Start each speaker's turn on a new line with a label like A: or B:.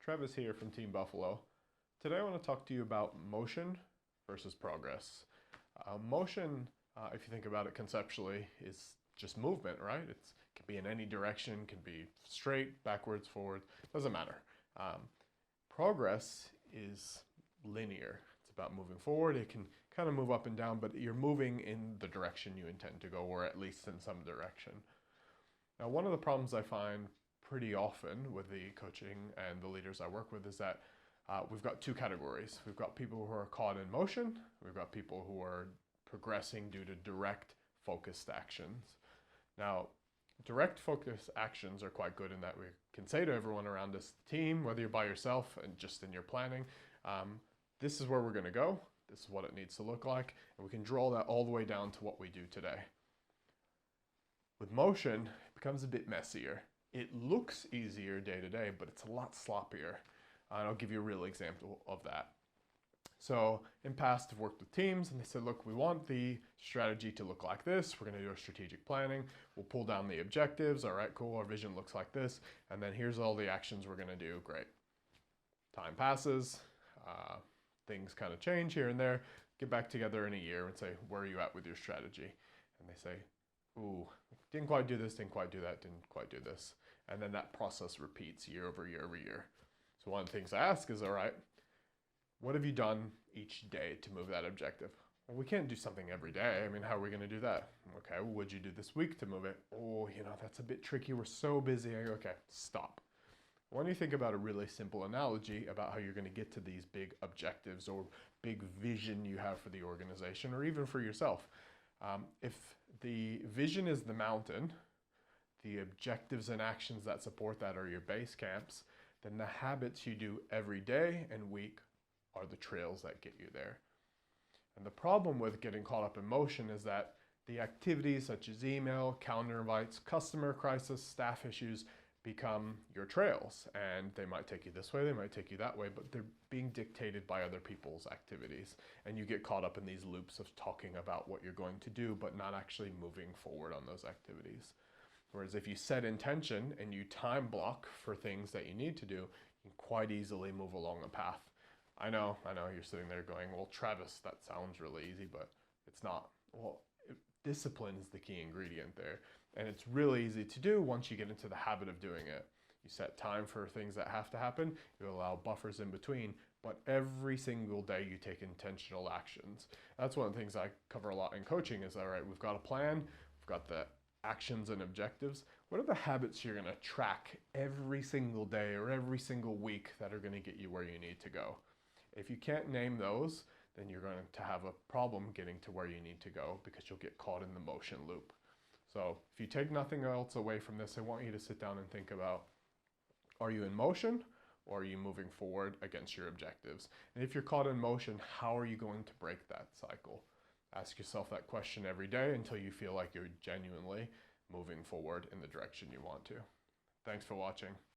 A: Travis here from Team Buffalo. Today I want to talk to you about motion versus progress. Motion, if you think about it conceptually, is just movement, right? It can be in any direction, can be straight, backwards, forward, doesn't matter. Progress is linear. It's about moving forward. It can kind of move up and down, but you're moving in the direction you intend to go, or at least in some direction. Now, one of the problems I find pretty often with the coaching and the leaders I work with is that we've got two categories. We've got people who are caught in motion. We've got people who are progressing due to direct focused actions. Now, direct focused actions are quite good in that we can say to everyone around us, the team, whether you're by yourself and just in your planning, this is where we're going to go. This is what it needs to look like. And we can draw that all the way down to what we do today. With motion, it becomes a bit messier. It looks easier day to day, but it's a lot sloppier. And I'll give you a real example of that. So in past, I've worked with teams and they said, look, we want the strategy to look like this. We're going to do a strategic planning. We'll pull down the objectives. All right, cool. Our vision looks like this. And then here's all the actions we're going to do. Great. Time passes. Things kind of change here and there. Get back together in a year and say, where are you at with your strategy? And they say, ooh, didn't quite do this, didn't quite do that, didn't quite do this. And then that process repeats year over year over year. So one of the things I ask is, all right, what have you done each day to move that objective? Well, we can't do something every day. I mean, how are we going to do that? Okay, well, what'd you do this week to move it? Oh, that's a bit tricky. We're so busy. I go, okay, stop. When you think about a really simple analogy about how you're going to get to these big objectives or big vision you have for the organization or even for yourself, if the vision is the mountain, the objectives and actions that support that are your base camps, then the habits you do every day and week are the trails that get you there. And the problem with getting caught up in motion is that the activities such as email, calendar invites, customer crisis, staff issues become your trails. And they might take you this way, they might take you that way, but they're being dictated by other people's activities. And you get caught up in these loops of talking about what you're going to do, but not actually moving forward on those activities. Whereas if you set intention and you time block for things that you need to do, you can quite easily move along a path. I know, you're sitting there going, well, Travis, that sounds really easy, but it's not. Well, discipline is the key ingredient there. And it's really easy to do once you get into the habit of doing it. You set time for things that have to happen. You allow buffers in between. But every single day you take intentional actions. That's one of the things I cover a lot in coaching is, all right, we've got a plan. We've got the actions and objectives. What are the habits you're going to track every single day or every single week that are going to get you where you need to go? If you can't name those, then you're going to have a problem getting to where you need to go because you'll get caught in the motion loop. So if you take nothing else away from this, I want you to sit down and think about, are you in motion or are you moving forward against your objectives? And if you're caught in motion, how are you going to break that cycle? Ask yourself that question every day until you feel like you're genuinely moving forward in the direction you want to. Thanks for watching.